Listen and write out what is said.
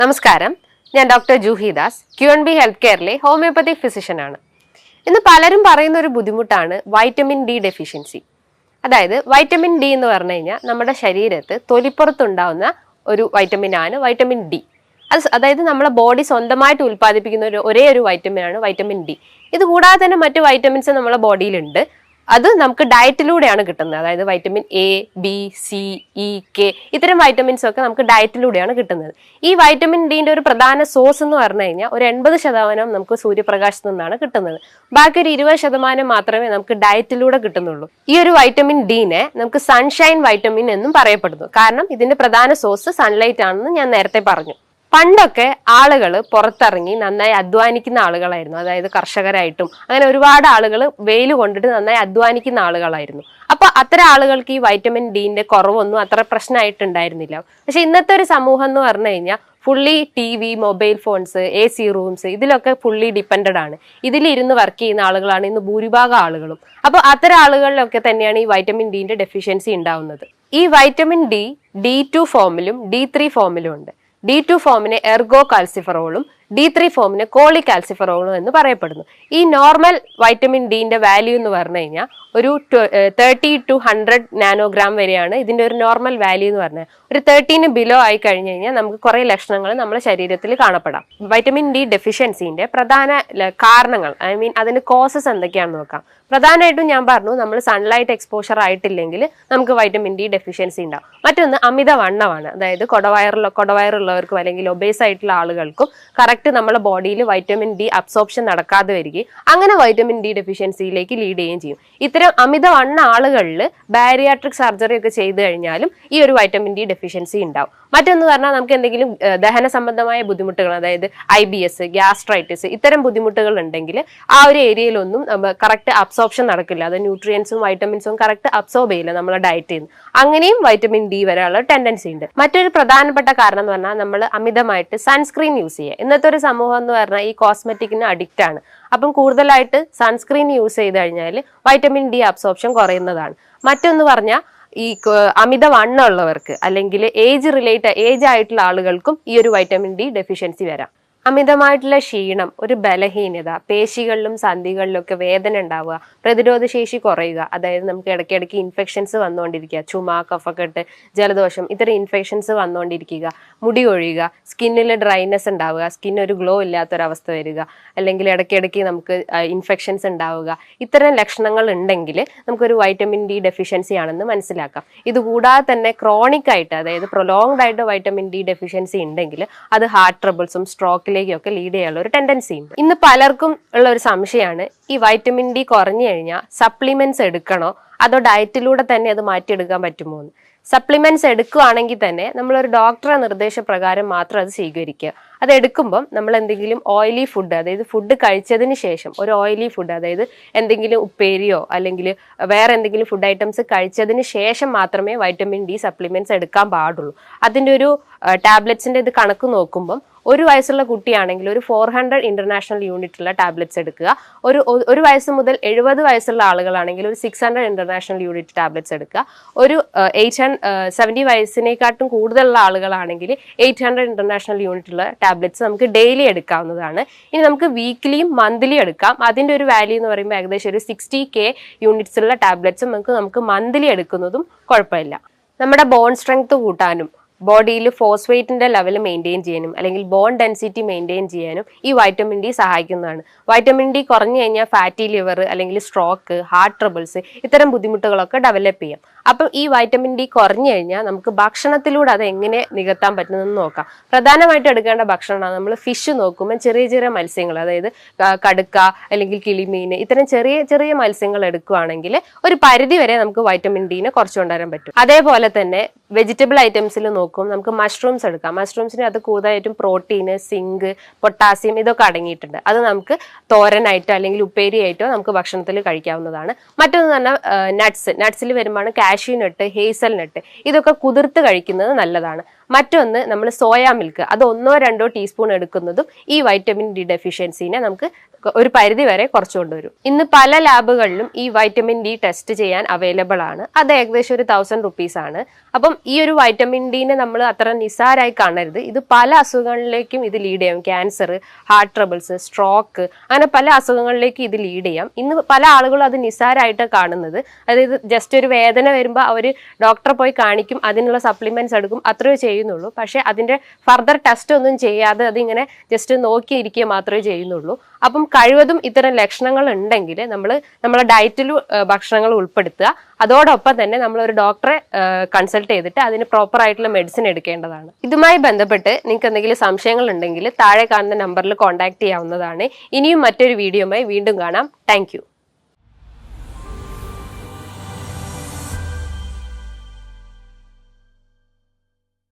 നമസ്കാരം, ഞാൻ doctor Juhidas, QNB health കെയറിലെ ഹോമിയോപ്പതി ഫിസിഷ്യനാണ്. ഇന്ന് പലരും പറയുന്ന ഒരു ബുദ്ധിമുട്ടാണ് വൈറ്റമിൻ ഡി ഡെഫിഷ്യൻസി. അതായത് വൈറ്റമിൻ ഡി എന്ന് പറഞ്ഞു കഴിഞ്ഞാൽ നമ്മുടെ ശരീരത്ത് തൊലിപ്പുറത്തുണ്ടാവുന്ന ഒരു വൈറ്റമിനാണ് വൈറ്റമിൻ ഡി. അതായത് നമ്മളെ ബോഡി സ്വന്തമായിട്ട് ഉൽപ്പാദിപ്പിക്കുന്ന ഒരേ ഒരു വൈറ്റമിനാണ് വൈറ്റമിൻ ഡി. ഇത് കൂടാതെ തന്നെ മറ്റു വൈറ്റമിൻസ് നമ്മുടെ ബോഡിയിലുണ്ട്. അത് നമുക്ക് ഡയറ്റിലൂടെയാണ് കിട്ടുന്നത്. അതായത് vitamin A, B, C, E, K ഇത്തരം വൈറ്റമിൻസ് ഒക്കെ നമുക്ക് ഡയറ്റിലൂടെയാണ് കിട്ടുന്നത്. ഈ വൈറ്റമിൻ ഡിന്റെ ഒരു പ്രധാന സോഴ്സ് എന്ന് പറഞ്ഞു കഴിഞ്ഞാൽ ഒരു 80% നമുക്ക് സൂര്യപ്രകാശത്തു നിന്നാണ് കിട്ടുന്നത്. ബാക്കി ഒരു 20% മാത്രമേ നമുക്ക് ഡയറ്റിലൂടെ കിട്ടുന്നുള്ളൂ. ഈ ഒരു വൈറ്റമിൻ ഡിനെ നമുക്ക് സൺഷൈൻ വൈറ്റമിൻ എന്നും പറയപ്പെടുന്നു. കാരണം ഇതിന്റെ പ്രധാന സോഴ്സ് സൺലൈറ്റ് ആണെന്ന് ഞാൻ നേരത്തെ പറഞ്ഞു. പണ്ടൊക്കെ ആളുകൾ പുറത്തിറങ്ങി നന്നായി അധ്വാനിക്കുന്ന ആളുകളായിരുന്നു. അതായത് കർഷകരായിട്ടും അങ്ങനെ ഒരുപാട് ആളുകൾ വെയിൽ കൊണ്ടിട്ട് നന്നായി അധ്വാനിക്കുന്ന ആളുകളായിരുന്നു. അപ്പൊ അത്തരം ആളുകൾക്ക് ഈ വൈറ്റമിൻ ഡിന്റെ കുറവൊന്നും അത്ര പ്രശ്നമായിട്ടുണ്ടായിരുന്നില്ല. പക്ഷെ ഇന്നത്തെ ഒരു സമൂഹം എന്ന് പറഞ്ഞു കഴിഞ്ഞാൽ fully TV, mobile phones, AC rooms ഇതിലൊക്കെ ഫുള്ളി ഡിപ്പെൻഡഡ് ആണ്. ഇതിലിരുന്ന് വർക്ക് ചെയ്യുന്ന ആളുകളാണ് ഇന്ന് ഭൂരിഭാഗം ആളുകളും. അപ്പൊ അത്തരം ആളുകളിലൊക്കെ തന്നെയാണ് ഈ വൈറ്റമിൻ ഡിന്റെ ഡെഫിഷ്യൻസി ഉണ്ടാവുന്നത്. ഈ വൈറ്റമിൻ ഡി D2 ഫോമിലും D3 ഫോമിലും ഉണ്ട്. D2 ഫോമിനെ എർഗോ കാൽസിഫറോളും D3 ഫോമിന് കോളികാൽസിഫറോളും എന്ന് പറയപ്പെടുന്നു. ഈ നോർമൽ വൈറ്റമിൻ ഡിന്റെ വാല്യൂ എന്ന് പറഞ്ഞു കഴിഞ്ഞാൽ ഒരു 30 to 100 നാനോഗ്രാം വരെയാണ് ഇതിന്റെ ഒരു നോർമൽ വാല്യൂ എന്ന് പറഞ്ഞാൽ. ഒരു 13 ബിലോ ആയി കഴിഞ്ഞു കഴിഞ്ഞാൽ നമുക്ക് കുറെ ലക്ഷണങ്ങൾ നമ്മുടെ ശരീരത്തിൽ കാണപ്പെടാം. വൈറ്റമിൻ ഡി ഡെഫിഷ്യൻസിന്റെ പ്രധാന കാരണങ്ങൾ, അതിന്റെ കോസസ് എന്തൊക്കെയാണെന്ന് നോക്കാം. പ്രധാനമായിട്ടും ഞാൻ പറഞ്ഞു, നമ്മൾ സൺലൈറ്റ് എക്സ്പോഷർ ആയിട്ടില്ലെങ്കിൽ നമുക്ക് വൈറ്റമിൻ ഡി ഡെഫിഷ്യൻസി ഉണ്ടാവും. മറ്റൊന്ന് അമിതവണ്ണമാണ്. അതായത് കൊടവയറുള്ളവർക്കും അല്ലെങ്കിൽ ഒബേസ് ആയിട്ടുള്ള ആളുകൾക്കും കറക്റ്റ് നമ്മുടെ ബോഡിയിൽ വൈറ്റമിൻ ഡി അബ്സോർപ്ഷൻ നടക്കാതെ വരികയും അങ്ങനെ വൈറ്റമിൻ ഡി ഡെഫിഷ്യൻസിയിലേക്ക് ലീഡ് ചെയ്യുകയും ചെയ്യും. ഇത്തരം അമിതവണ്ണ ആളുകളിൽ ബാരിയാട്രിക് സർജറി ഒക്കെ ചെയ്തു കഴിഞ്ഞാലും ഈ ഒരു വൈറ്റമിൻ ഡി ഡെഫിഷ്യൻസി ഉണ്ടാവും. മറ്റൊന്ന് പറഞ്ഞാൽ നമുക്ക് എന്തെങ്കിലും ദഹന സംബന്ധമായ ബുദ്ധിമുട്ടുകൾ, അതായത് IBS, ഗ്യാസ്ട്രൈറ്റിസ് ഇത്തരം ബുദ്ധിമുട്ടുകൾ ഉണ്ടെങ്കിൽ ആ ഒരു ഏരിയയിലൊന്നും കറക്റ്റ് അബ്സോർപ്ഷൻ നടക്കില്ല. അത് ന്യൂട്രിയൻസും വൈറ്റമിൻസും കറക്റ്റ് അബ്സോർബ് ചെയ്യില്ല നമ്മളെ ഡയറ്റിൽ നിന്ന്. അങ്ങനെയും വൈറ്റമിൻ ഡി വരാനുള്ള ടെൻഡൻസി ഉണ്ട്. മറ്റൊരു പ്രധാനപ്പെട്ട കാരണം എന്ന് പറഞ്ഞാൽ നമ്മൾ അമിതമായിട്ട് സൺസ്ക്രീൻ യൂസ് ചെയ്യുക. ഇന്നത്തെ ഒരു സമൂഹം എന്ന് പറഞ്ഞാൽ ഈ കോസ്മെറ്റിക്കിന് അഡിക്റ്റ് ആണ്. അപ്പം കൂടുതലായിട്ട് സൺസ്ക്രീൻ യൂസ് ചെയ്ത് കഴിഞ്ഞാൽ വൈറ്റമിൻ ഡി അബ്സോർപ്ഷൻ കുറയുന്നതാണ്. മറ്റൊന്ന് പറഞ്ഞാൽ ഈ അമിതവണ്ണമുള്ളവർക്ക് അല്ലെങ്കിൽ ഏജ് ആയിട്ടുള്ള ആളുകൾക്കും ഈ ഒരു വൈറ്റമിൻ ഡി ഡെഫിഷ്യൻസി വരാം. അമിതമായിട്ടുള്ള ക്ഷീണം, ഒരു ബലഹീനത, പേശികളിലും സന്ധികളിലും ഒക്കെ വേദന ഉണ്ടാവുക, പ്രതിരോധശേഷി കുറയുക, അതായത് നമുക്ക് ഇടയ്ക്കിടയ്ക്ക് ഇൻഫെക്ഷൻസ് വന്നുകൊണ്ടിരിക്കുക, ചുമ, കഫക്കെട്ട്, ജലദോഷം ഇത്തരം ഇൻഫെക്ഷൻസ് വന്നുകൊണ്ടിരിക്കുക, മുടി കൊഴിയുക, സ്കിന്നിൽ ഡ്രൈനെസ് ഉണ്ടാവുക, സ്കിൻ ഒരു ഗ്ലോ ഇല്ലാത്തൊരവസ്ഥ വരിക, അല്ലെങ്കിൽ ഇടയ്ക്കിടയ്ക്ക് നമുക്ക് ഇൻഫെക്ഷൻസ് ഉണ്ടാവുക, ഇത്തരം ലക്ഷണങ്ങൾ ഉണ്ടെങ്കിൽ നമുക്കൊരു വൈറ്റമിൻ ഡി ഡെഫിഷ്യൻസി ആണെന്ന് മനസ്സിലാക്കാം. ഇതുകൂടാതെ തന്നെ ക്രോണിക് ആയിട്ട്, അതായത് പ്രൊലോങ്ഡ് ആയിട്ട് വൈറ്റമിൻ ഡി ഡെഫിഷ്യൻസി ഉണ്ടെങ്കിൽ അത് ഹാർട്ട് ട്രബിൾസും സ്ട്രോക്കിലേക്കൊക്കെ ലീഡ് ചെയ്യാനുള്ള ഒരു ടെൻഡൻസി ഉണ്ട്. ഇന്ന് പലർക്കും ഉള്ള ഒരു സംശയമാണ്, ഈ വൈറ്റമിൻ ഡി കുറഞ്ഞു കഴിഞ്ഞാൽ സപ്ലിമെന്റ്സ് എടുക്കണോ അതോ ഡയറ്റിലൂടെ തന്നെ അത് മാറ്റിയെടുക്കാൻ പറ്റുമോ എന്ന്. സപ്ലിമെന്റ്സ് എടുക്കുകയാണെങ്കിൽ തന്നെ നമ്മളൊരു ഡോക്ടറെ നിർദ്ദേശപ്രകാരം മാത്രം അത് സ്വീകരിക്കുക. അത് എടുക്കുമ്പം നമ്മൾ എന്തെങ്കിലും ഓയിലി ഫുഡ്, അതായത് ഫുഡ് കഴിച്ചതിന് ശേഷം ഒരു ഓയിലി ഫുഡ്, അതായത് എന്തെങ്കിലും ഉപ്പേരിയോ അല്ലെങ്കിൽ വേറെ എന്തെങ്കിലും ഫുഡ് ഐറ്റംസ് കഴിച്ചതിന് ശേഷം മാത്രമേ വൈറ്റമിൻ ഡി സപ്ലിമെന്റ്സ് എടുക്കാൻ പാടുള്ളൂ. അതിൻ്റെ ഒരു ടാബ്ലറ്റ്സിൻ്റെ ഇത് കണക്ക് നോക്കുമ്പം ഒരു വയസ്സുള്ള കുട്ടിയാണെങ്കിൽ ഒരു 400 ഇന്റർനാഷണൽ യൂണിറ്റ് ഉള്ള ടാബ്ലറ്റ്സ് എടുക്കുക. ഒരു വയസ്സ് മുതൽ 70 വയസ്സുള്ള ആളുകളാണെങ്കിൽ ഒരു 600 ഇന്റർനാഷണൽ യൂണിറ്റ് ടാബ്ലറ്റ്സ് എടുക്കുക. ഒരു 70 വയസ്സിനെക്കാട്ടും കൂടുതലുള്ള ആളുകളാണെങ്കിൽ 800 ഇന്റർനാഷണൽ യൂണിറ്റ് ഉള്ള ടാബ്ലറ്റ്സ് നമുക്ക് ഡെയിലി എടുക്കാവുന്നതാണ്. ഇനി നമുക്ക് വീക്ക്ലിയും മന്ത്ലിയും എടുക്കാം. അതിൻ്റെ ഒരു വാല്യൂ എന്ന് പറയുമ്പോൾ ഏകദേശം ഒരു 60K യൂണിറ്റ്സ് ഉള്ള ടാബ്ലറ്റ്സ് നമുക്ക് മന്ത്ലി എടുക്കുന്നതും കുഴപ്പമില്ല. നമ്മുടെ ബോൺ സ്ട്രെങ്ത് കൂട്ടാനും ബോഡിയിൽ ഫോസ്ഫേറ്റിന്റെ ലെവൽ മെയിൻറ്റെയിൻ ചെയ്യാനും അല്ലെങ്കിൽ ബോൺ ഡെൻസിറ്റി മെയിൻറ്റെയിൻ ചെയ്യാനും ഈ വൈറ്റമിൻ ഡി സഹായിക്കുന്നതാണ്. വൈറ്റമിൻ ഡി കുറഞ്ഞു കഴിഞ്ഞാൽ ഫാറ്റി ലിവർ അല്ലെങ്കിൽ സ്ട്രോക്ക്, ഹാർട്ട് ട്രബിൾസ് ഇത്തരം ബുദ്ധിമുട്ടുകളൊക്കെ ഡെവലപ്പ് ചെയ്യാം. അപ്പം ഈ വൈറ്റമിൻ ഡി കുറഞ്ഞു കഴിഞ്ഞാൽ നമുക്ക് ഭക്ഷണത്തിലൂടെ അത് എങ്ങനെ നികത്താൻ പറ്റുന്നതെന്ന് നോക്കാം. പ്രധാനമായിട്ട് എടുക്കേണ്ട ഭക്ഷണമാണ് നമ്മൾ ഫിഷ് നോക്കുമ്പോൾ ചെറിയ ചെറിയ മത്സ്യങ്ങൾ, അതായത് കടുക്ക അല്ലെങ്കിൽ കിളിമീൻ ഇത്തരം ചെറിയ ചെറിയ മത്സ്യങ്ങൾ എടുക്കുകയാണെങ്കിൽ ഒരു പരിധി വരെ നമുക്ക് വൈറ്റമിൻ ഡിനെ കുറച്ചു കൊണ്ടുവരാൻ പറ്റും. അതേപോലെ തന്നെ വെജിറ്റബിൾ ഐറ്റംസിൽ നോക്കും നമുക്ക് മഷ്റൂംസ് എടുക്കാം. മഷ്റൂംസിന് അത് കൂടുതലായിട്ടും പ്രോട്ടീന്, സിങ്ക്, പൊട്ടാസ്യം ഇതൊക്കെ അടങ്ങിയിട്ടുണ്ട്. അത് നമുക്ക് തോരനായിട്ടോ അല്ലെങ്കിൽ ഉപ്പേരി ആയിട്ടോ നമുക്ക് ഭക്ഷണത്തിൽ കഴിക്കാവുന്നതാണ്. മറ്റൊന്ന് പറഞ്ഞാൽ നട്ട്സിൽ വരുമ്പോഴാണ് കാഷ്യൂ നട്ട്, ഹേസൽ നട്ട് ഇതൊക്കെ കുതിർത്ത് കഴിക്കുന്നത് നല്ലതാണ്. മറ്റൊന്ന് നമ്മൾ സോയാ മിൽക്ക് അത് 1-2 ടീസ്പൂൺ എടുക്കുന്നതും ഈ വൈറ്റമിൻ ഡി ഡെഫിഷ്യൻസിനെ നമുക്ക് ഒരു പരിധി വരെ കുറച്ചു കൊണ്ടുവരും. ഇന്ന് പല ലാബുകളിലും ഈ വൈറ്റമിൻ ഡി ടെസ്റ്റ് ചെയ്യാൻ അവൈലബിൾ ആണ്. അത് ഏകദേശം ഒരു 1000 rupees ആണ്. അപ്പം ഈ ഒരു വൈറ്റമിൻ ഡിനെ നമ്മൾ അത്ര നിസ്സാരായി കാണരുത്. ഇത് പല അസുഖങ്ങളിലേക്കും ഇത് ലീഡ് ചെയ്യാം. ക്യാൻസർ, ഹാർട്ട് ട്രബിൾസ്, സ്ട്രോക്ക്, അങ്ങനെ പല അസുഖങ്ങളിലേക്ക് ഇത് ലീഡ് ചെയ്യാം. ഇന്ന് പല ആളുകളും അത് നിസ്സാരമായിട്ട് കാണുന്നത്. അതായത് ജസ്റ്റ് ഒരു വേദന വരുമ്പോൾ അവർ ഡോക്ടറെ പോയി കാണിക്കും, അതിനുള്ള സപ്ലിമെന്റ്സ് എടുക്കും, അത്രയേ ചെയ്യുന്നുള്ളൂ. പക്ഷെ അതിന്റെ ഫർദർ ടെസ്റ്റ് ഒന്നും ചെയ്യാതെ അതിങ്ങനെ ജസ്റ്റ് നോക്കിയിരിക്കുക മാത്രമേ ചെയ്യുന്നുള്ളൂ. അപ്പം കഴിവതും ഇത്തരം ലക്ഷണങ്ങൾ ഉണ്ടെങ്കിൽ നമ്മളെ ഡയറ്റിൽ ഭക്ഷണങ്ങൾ ഉൾപ്പെടുത്തുക. അതോടൊപ്പം തന്നെ നമ്മളൊരു ഡോക്ടറെ കൺസൾട്ട് ചെയ്തിട്ട് അതിന് പ്രോപ്പർ ആയിട്ടുള്ള മെഡിസിൻ എടുക്കേണ്ടതാണ്. ഇതുമായി ബന്ധപ്പെട്ട് നിങ്ങൾക്ക് എന്തെങ്കിലും സംശയങ്ങൾ ഉണ്ടെങ്കിൽ താഴെ കാണുന്ന നമ്പറിൽ കോൺടാക്ട് ചെയ്യാവുന്നതാണ്. ഇനിയും മറ്റൊരു വീഡിയോയുമായി വീണ്ടും കാണാം. താങ്ക്